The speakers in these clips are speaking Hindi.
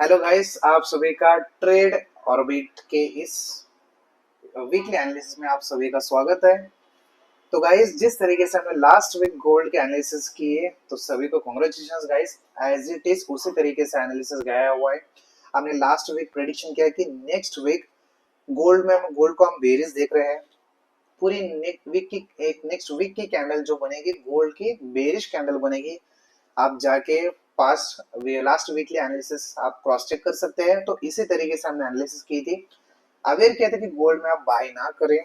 हेलो गाइस, आप सभी का ट्रेड ऑर्बिट के इस वीकली एनालिसिस में आप सभी का स्वागत है। तो गाइस, जिस तरीके से हमने लास्ट वीक गोल्ड के एनालिसिस किए तो सभी को congratulations guys. As it is उसी तरीके से एनालिसिस गया हुआ है। हमने लास्ट वीक प्रेडिक्शन किया कि नेक्स्ट वीक गोल्ड में हम गोल्ड को हम बेरिश देख रहे हैं। पूरी नेक्स्ट वीक की कैंडल जो बनेगी गोल्ड की बेरिश कैंडल बनेगी। आप जाके पास्ट लास्ट वीकली एनालिसिस आप क्रॉस चेक कर सकते हैं। तो इसी तरीके से हमने एनालिसिस की थी। अवेयर किया था कि गोल्ड में आप बाय ना करें।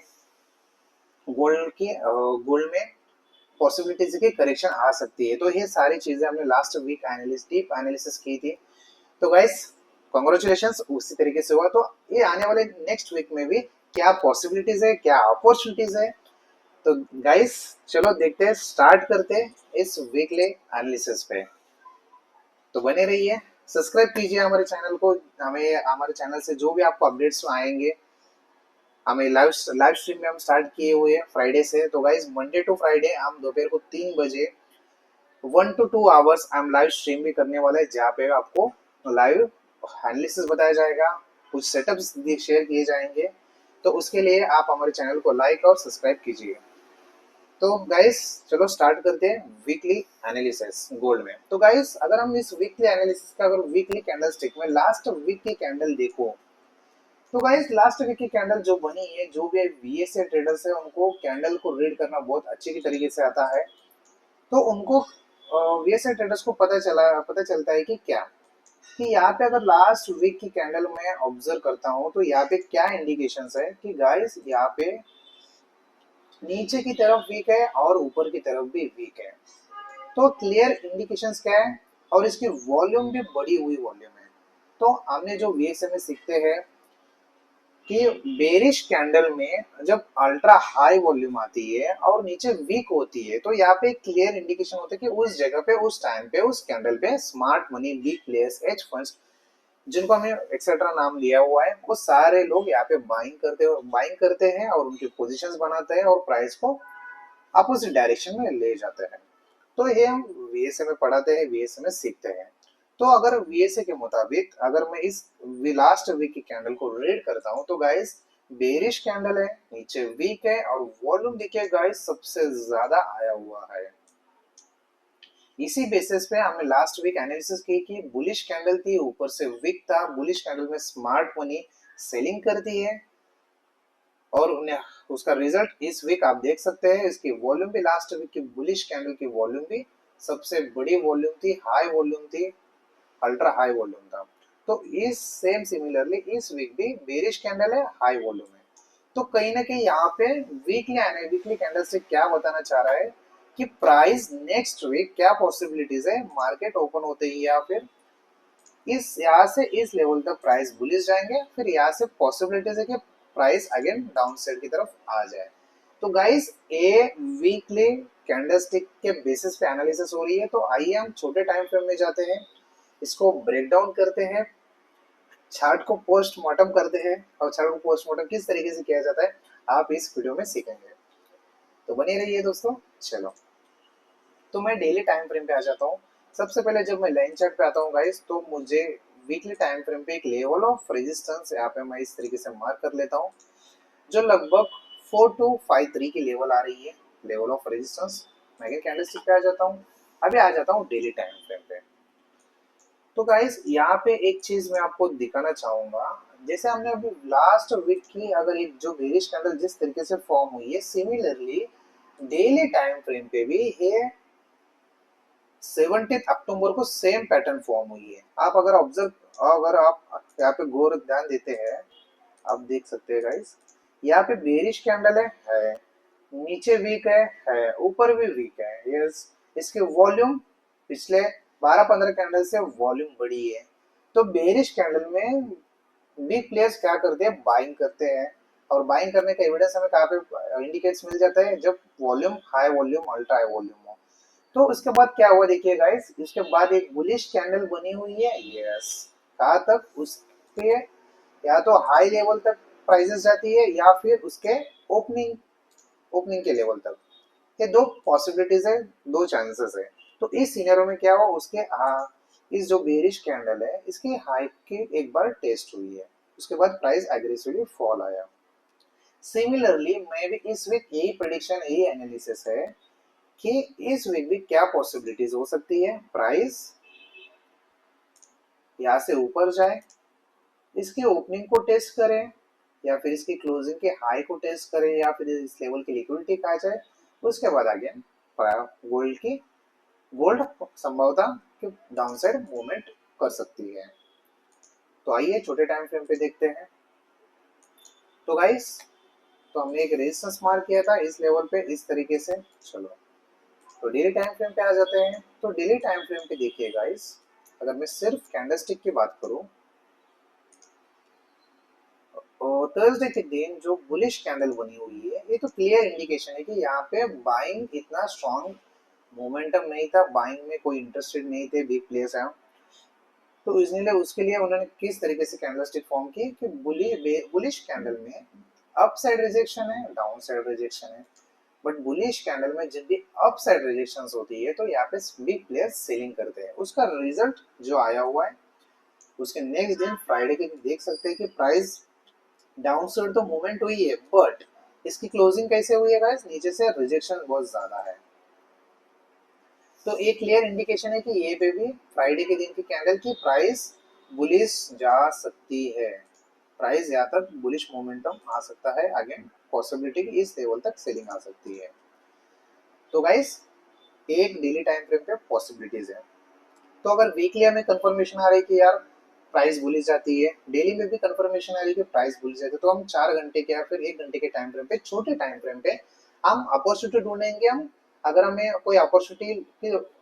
गोल्ड में पॉसिबिलिटीज की करेक्शन आ सकती है। तो ये सारी चीजें हमने लास्ट वीक डीप एनालिसिस की थी। तो गाइस, कॉन्ग्रेचुलेशंस, उसी तरीके से हुआ। तो ये आने वाले नेक्स्ट वीक में भी क्या पॉसिबिलिटीज है, क्या अपॉर्चुनिटीज है। तो गाइस, चलो देखते हैं, स्टार्ट करते हैं इस वीकली एनालिसिस पे। तो बने रहिए, सब्सक्राइब कीजिए हमारे चैनल को। हमें हमारे चैनल से जो भी आपको अपडेट्स आएंगे, हमें लाइव लाइव स्ट्रीम में हम स्टार्ट किए हुए हैं फ्राइडे से। तो गाइज, मंडे टू फ्राइडे हम दोपहर को 3 बजे 1 to 2 आवर्स हम लाइव स्ट्रीम भी करने वाले हैं, जहाँ पे आपको लाइव एनालिसिस बताया जाएगा, कुछ सेटअप्स शेयर किए जाएंगे। तो उसके लिए आप हमारे चैनल को लाइक और सब्सक्राइब कीजिए। तो गाइस, चलो स्टार्ट करते हैं वीकली एनालिसिस गोल्ड में। तो गाइस, अगर हम इस वीकली एनालिसिस का अगर वीकली कैंडल स्टिक में लास्ट वीक की कैंडल देखो, तो गाइस लास्ट वीक की कैंडल जो बनी है, जो भी वीएसए ट्रेडर्स है उनको कैंडल को रीड करना बहुत अच्छे की तरीके से आता है। तो उनको वीएसए ट्रेडर्स को पता चलता है कि क्या, कि यहाँ पे अगर लास्ट वीक की कैंडल में ऑब्जर्व करता हूँ तो यहाँ पे क्या इंडिकेशंस है कि गाइस यहाँ पे नीचे की तरफ वीक है और ऊपर की तरफ भी वीक है। तो क्लियर इंडिकेशंस क्या है, और इसकी वॉल्यूम भी बढ़ी हुई वॉल्यूम है। तो हमने जो वीएसए में सीखते हैं कि बेरिश कैंडल में जब अल्ट्रा हाई वॉल्यूम आती है और नीचे वीक होती है, तो यहाँ पे क्लियर इंडिकेशन होता है कि उस जगह पे, उस टाइम पे, उस कैंडल पे smart money, big players, as funds, जिनको हमने एक्सेट्रा नाम लिया हुआ है, वो सारे लोग यहाँ पे बाइंग करते हैं और उनकी पोजीशंस बनाते हैं और प्राइस को अपोजिट डायरेक्शन में ले जाते हैं। तो ये हम वीएसए में पढ़ाते हैं, वीएसए में सीखते हैं। तो अगर वीएसए के मुताबिक अगर मैं इस लास्ट वीक की कैंडल को रीड करता हूं, तो गाइस बेरिश कैंडल है, नीचे वीक है और वॉल्यूम देखिए गाइस सबसे ज्यादा आया हुआ है। इसी बेसिस पे हमने लास्ट वीक एनालिसिस की कि बुलिश कैंडल थी, ऊपर से वीक था। बुलिश कैंडल में स्मार्ट मनी सेलिंग करती है और उन्हें उसका रिजल्ट इस वीक आप देख सकते हैं। इसकी वॉल्यूम भी लास्ट वीक की बुलिश कैंडल की वॉल्यूम भी सबसे बड़ी वॉल्यूम थी, हाई वॉल्यूम थी, अल्ट्रा हाई वॉल्यूम था। तो इस सेम सिमिलरली इस वीक भी बेरिश कैंडल है, हाई वॉल्यूम है। तो कहीं ना कहीं यहाँ पे वीकली कैंडल से क्या बताना चाह रहा है कि प्राइस नेक्स्ट वीक क्या पॉसिबिलिटीज है, मार्केट ओपन होते ही या फिर इस यहाँ से इस लेवल तक प्राइस बुलिश जाएंगे, फिर यहाँ से पॉसिबिलिटीज है कि प्राइस अगेन डाउन साइड की तरफ आ जाए। तो गाइस, ए वीकली कैंडलस्टिक के बेसिस पे एनालिसिस हो रही है। तो आइए हम छोटे टाइम फ्रेम में जाते हैं, इसको ब्रेक डाउन करते हैं, चार्ट को पोस्टमार्टम करते हैं और चार्ट को पोस्टमार्टम किस तरीके से किया जाता है आप इस वीडियो में सीखेंगे। तो बने रहिए दोस्तों। चलो, तो मैं डेली टाइम फ्रेम पे आ जाता हूँ। सबसे पहले जब मैं लाइन चार्ट पे आता हूँ गाइस, तो मुझे वीकली टाइम फ्रेम पे एक लेवल ऑफ रेजिस्टेंस यहाँ पे मैं इस तरीके से मार्क कर लेता हूँ, जो लगभग 4253 की लेवल आ रही है, लेवल ऑफ रेजिस्टेंस। मैं कैंडलस्टिक पे आ जाता हूँ। अभी आ जाता हूँ डेली टाइम फ्रेम पे। तो गाइस, यहाँ पे एक चीज मैं आपको दिखाना चाहूंगा। जैसे हमने अभी लास्ट वीक की अगर एक जो बेरिश कैंडल जिस तरीके से फॉर्म हुई है, सिमिलरली डेली टाइम फ्रेम पे भी ये 17 अक्टूबर को सेम पैटर्न फॉर्म हुई है। आप अगर आप यहाँ पे गौर ध्यान देते हैं, आप देख सकते हैं गाइस, यहाँ पे बेरिश कैंडल है, नीचे वीक है, ऊपर भी वीक है। यस, इसके वॉल्यूम पिछले 12-15 कैंडल से वॉल्यूम बढ़ी है। तो बेरिश कैंडल में बिग प्लेयर्स क्या करते हैं, बाइंग करते हैं। और बाइंग करने का एविडेंस हमें कहाँ पे इंडिकेट्स मिल जाता है, जब volume high volume, ultra high volume हो। तो उसके बाद क्या हुआ देखिए गाइस, इसके बाद एक बुलिश कैंडल बनी हुई है। यस, कहाँ तक, उसके या तो हाई लेवल तक प्राइसेस जाती है या फिर उसके ओपनिंग ओपनिंग के लेवल तक। ये दो पॉसिबिलिटीज है, दो चांसेस है। तो इस सिनेरियो में क्या हुआ, उसके इस जो बेरिश कैंडल है इसकी हाई की एक बार टेस्ट हुई है, उसके बाद प्राइस एग्रेसिवली फॉल आया। सिमिलरली मैं भी इस वीक यही प्रेडिक्शन यही एनालिसिस है कि इस वीक भी क्या पॉसिबिलिटीज हो सकती है, प्राइस यहाँ से ऊपर जाए, इसकी ओपनिंग को टेस्ट करें, या फिर इसकी क्लोजिंग के हाई को टेस्ट करें, या फिर इस लेवल की लिक्विडिटी कहा जाए, उसके बाद आगे गोल्ड की गोल्ड संभवतः कि डाउन साइड मूवमेंट कर सकती है। तो आइए छोटे टाइम फ्रेम पे देखते हैं। तो गाइस, तो हमने एक रेजिस्टेंस मार्क किया था इस लेवल पे इस तरीके से। चलो तो डेली टाइम फ्रेम पे आ जाते हैं। तो डेली टाइम फ्रेम पे देखिए गाइस, अगर मैं सिर्फ कैंडलस्टिक की बात करूं, और थर्सडे के दिन जो बुलिश कैंडल बनी हुई है, ये तो क्लियर इंडिकेशन है कि यहाँ पे बाइंग इतना स्ट्रॉन्ग मोमेंटम नहीं था, बाइंग में कोई इंटरेस्टेड नहीं थे बिग प्लेयर्स हैं। तो इसलिए उसके लिए उन्होंने किस तरीके से कैंडलस्टिक फॉर्म की कि बुलिश कैंडल में अप साइड रिजेक्शन है, डाउन साइड रिजेक्शन है, बट बुलिश कैंडल में जब भी अप साइड रिजेक्शन होती है तो यहाँ पे बिग प्लेयर्स सेलिंग करते हैं। उसका रिजल्ट जो आया हुआ है, उसके नेक्स्ट दिन फ्राइडे के दिन देख सकते हैं कि प्राइस डाउन साइड तो मूवमेंट हुई है, बट इसकी क्लोजिंग कैसे हुई है गाइस, नीचे से रिजेक्शन बहुत ज्यादा है। तो एक क्लियर इंडिकेशन है कि ये पे भी फ्राइडे के दिन की कैंडल की प्राइस बुलिश जा सकती है, प्राइस यहाँ तक बुलिश मोमेंटम आ सकता है, अगेन पॉसिबिलिटी की इस लेवल तक सेलिंग आ सकती है। तो गाइस, एक डेली टाइम फ्रेम पे पॉसिबिलिटीज है। तो अगर वीकली हमें कंफर्मेशन आ रही है कि यार प्राइस बुलिश जाती है, डेली में भी कंफर्मेशन आ रही है कि प्राइस बुलिश जाती है, तो हम 4 घंटे के या फिर 1 घंटे के टाइम फ्रेम पे, छोटे टाइम फ्रेम पे हम अपॉर्चुनिटी ढूंढेंगे। हम अगर हमें कोई अपॉर्चुनिटी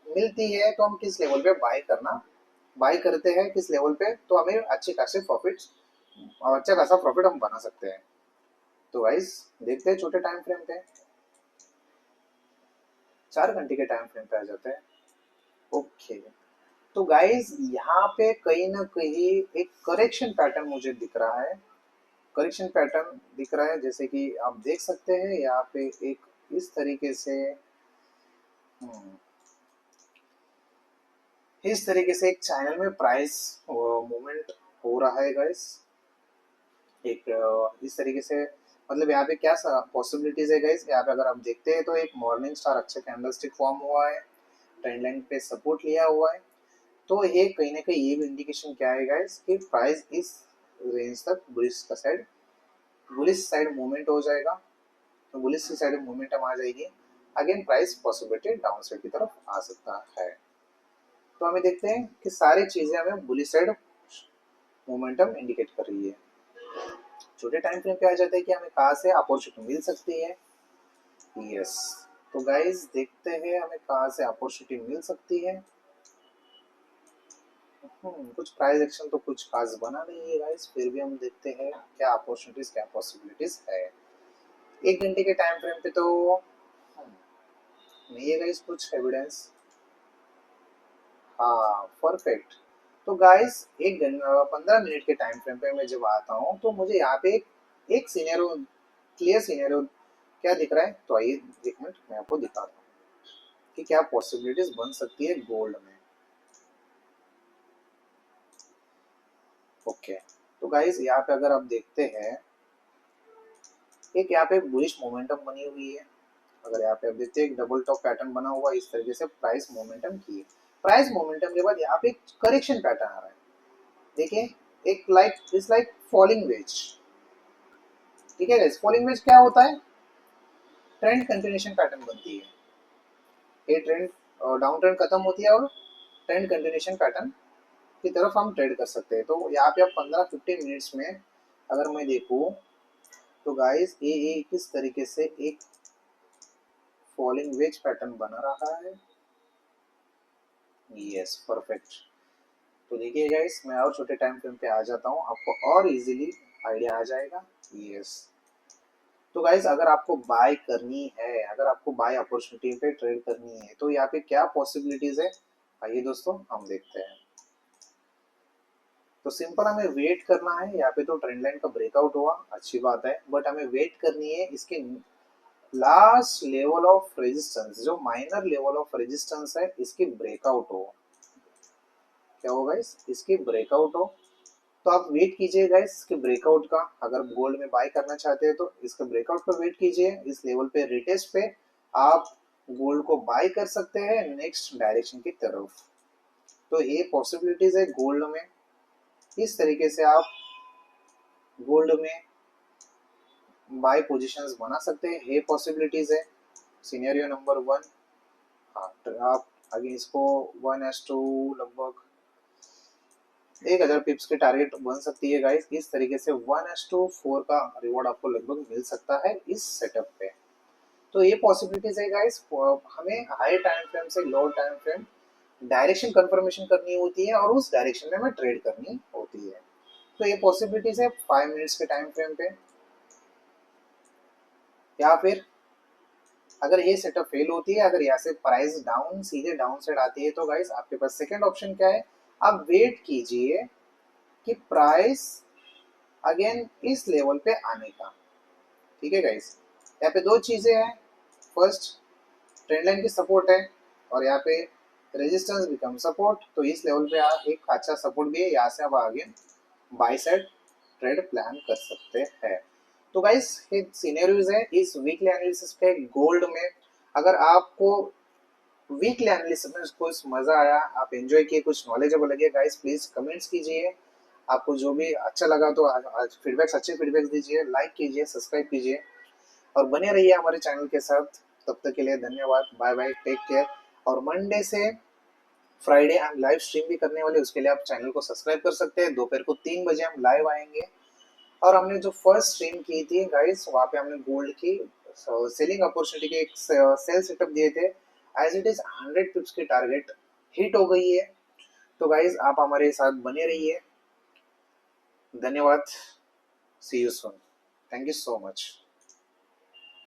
मिलती है तो हम किस लेवल पे बाय करते हैं, किस लेवल पे, तो हमें अच्छा खासा प्रॉफिट हम बना सकते हैं। तो गाइस देखते हैं छोटे टाइम फ्रेम पे, 4 घंटे के टाइम फ्रेम पे आ जाते हैं। ओके, तो गाइस यहाँ पे कहीं ना कहीं एक करेक्शन पैटर्न मुझे दिख रहा है, करेक्शन पैटर्न दिख रहा है, जैसे कि आप देख सकते हैं यहाँ पे एक इस तरीके से, हम्म, इस तरीके से एक चैनल में प्राइस मूवमेंट हो रहा है गाइस। एक इस तरीके से, मतलब यहाँ पे क्या पॉसिबिलिटीज है गाइस, यहाँ पे अगर आप देखते हैं तो एक मॉर्निंग स्टार अच्छा कैंडलस्टिक फॉर्म हुआ है, ट्रेंड लाइन पे सपोर्ट लिया हुआ है। तो ये कहीं ना कहीं ये भी इंडिकेशन क्या है गाइस कि प्राइस इस रेंज तक बुलिश साइड मूवमेंट हो जाएगा। तो बुलिश की साइड मूवमेंटम आ जाएगी, again price possibility down side की तरफ आ सकता है। तो हमें देखते हैं कि सारी चीजें हमें बुलिश साइड मोमेंटम इंडिकेट कर रही है। छोटे टाइम फ्रेम पे आ जाता है कि हमें कहाँ से अपॉर्चुनिटी मिल सकती है। यस, तो गाइस देखते हैं हमें कहाँ से अपॉर्चुनिटी मिल सकती है। कुछ प्राइस एक्शन तो कुछ खास बना नहीं है गाइस, फिर भी हम देखते हैं क्या अपॉर्चुनिटीज क्या पॉसिबिलिटीज है। 1 घंटे के टाइम फ्रेम पे तो नहीं है गाइस कुछ एविडेंस। हाँ परफेक्ट। तो गाइस 15 मिनट के टाइम फ्रेम पे मैं जब आता हूँ तो मुझे यहाँ पे एक सीनेरियो, क्लियर सीनेरियो क्या दिख रहा है। तो आइए 1 मिनट मैं आपको दिखाता हूँ कि क्या पॉसिबिलिटीज बन सकती है गोल्ड में। ओके, तो गाइस यहाँ पे अगर आप देखते हैं, एक यहाँ पे बुलिश मोमेंटम बनी हुई है। अगर यहाँ पे आप देखते हैं एक डबल टॉप पैटर्न बना हुआ है इस तरीके से, प्राइस मोमेंटम की है। प्राइस मोमेंटम के बाद यहाँ पे एक करेक्शन पैटर्न आ रहा है, देखिए, एक लाइक फॉलिंग वेज। ठीक है गाइस, फॉलिंग वेज क्या होता है, ट्रेंड कंटिन्यूएशन पैटर्न बनती है। ये ट्रेंड डाउन ट्रेंड खत्म होती है और ट्रेंड कंटिन्यूएशन पैटर्न की तरफ हम ट्रेड कर सकते हैं। तो यहाँ पे आप 15-15 मिनट्स में अगर मैं देखूँ तो गाइस ये किस तरीके से एक फॉलिंग वेज पैटर्न बना रहा है। Yes perfect. तो देखिए गाइस, मैं और छोटे टाइम फ्रेम पे आ जाता हूँ, आपको और इजीली आइडिया आ जाएगा। यस, तो गाइस अगर आपको बाय करनी है, अगर आपको बाय अपॉर्चुनिटी पे ट्रेड करनी है तो यहाँ पे क्या पॉसिबिलिटीज है, आइए दोस्तों हम देखते हैं। तो सिंपल हमें वेट करना है, यहाँ पे तो ट्रेंड लाइन का ब्रेकआउट हुआ अच्छी बात है, बट हमें वेट करनी है इसके लास्ट लेवल ऑफ रेजिस्टेंस, जो माइनर लेवल ऑफ रेजिस्टेंस है इसकी ब्रेकआउट हो। क्या होगा, इसकी ब्रेकआउट हो। तो आप वेट कीजिए गाइस इसके ब्रेकआउट का। अगर गोल्ड में बाय करना चाहते हैं तो इसके ब्रेकआउट पर वेट कीजिए। इस लेवल पे रिटेस्ट पे आप गोल्ड को बाय कर सकते हैं नेक्स्ट डायरेक्शन की तरफ। तो ये पॉसिबिलिटीज है गोल्ड में। इस तरीके से आप गोल्ड में बाय पोजीशंस बना सकते हैं, ये पॉसिबिलिटीज है। सिनेरियो नंबर 1, आप आगे इसको 1:2 लगभग 1000 पिप्स के टारगेट बन सकती है गाइस। इस तरीके से 1:4 का रिवॉर्ड आपको लगभग मिल सकता है इस सेटअप पे। तो ये पॉसिबिलिटीज है गाइस। हमें हाई टाइम फ्रेम से लो टाइम फ्रेम डायरेक्शन कंफर्मेशन करनी होती है और उस डायरेक्शन में हमें ट्रेड करनी होती है। तो ये पॉसिबिलिटीज है 5 मिनट्स के टाइम फ्रेम पे। या फिर अगर ये सेटअप फेल होती है, अगर यहाँ से प्राइस डाउन सीधे डाउन साइड आती है, तो गाइस आपके पास सेकंड ऑप्शन क्या है, आप वेट कीजिए कि प्राइस अगेन इस लेवल पे आने का। ठीक है गाइस, यहाँ पे दो चीजें हैं। फर्स्ट, ट्रेंड लाइन की सपोर्ट है और यहाँ पे रेजिस्टेंस बिकम सपोर्ट। तो इस लेवल पे आप एक अच्छा सपोर्ट भी है, यहाँ से आप आगे बाय साइड ट्रेड प्लान कर सकते हैं। तो गाइस ये सिनेरियोज है इस वीकली एनालिसिस पे गोल्ड में। अगर आपको वीकली एनालिसिस में कुछ मजा आया, आप एंजॉय किए, कुछ नॉलेजेबल लगे गाइस, प्लीज कमेंट्स कीजिए। आपको जो भी अच्छा लगा तो आज फीडबैक्स, अच्छे फीडबैक्स दीजिए, लाइक कीजिए, सब्सक्राइब कीजिए और बने रहिए हमारे चैनल के साथ। तब तक के लिए धन्यवाद, बाय बाय, टेक केयर। और मंडे से फ्राइडे हम लाइव स्ट्रीम भी करने वाले, उसके लिए आप चैनल को सब्सक्राइब कर सकते हैं। दोपहर को 3 बजे हम लाइव आएंगे। और हमने जो फर्स्ट स्ट्रीम की थी गाइस, वहाँ पे हमने गोल्ड की सेलिंग अपॉर्चुनिटी के एक सेल सेटअप दिए थे। एज इट इज 100 पिप्स की टारगेट हिट हो गई है। तो गाइस आप हमारे साथ बने रहिए। धन्यवाद, see you soon, thank you so much.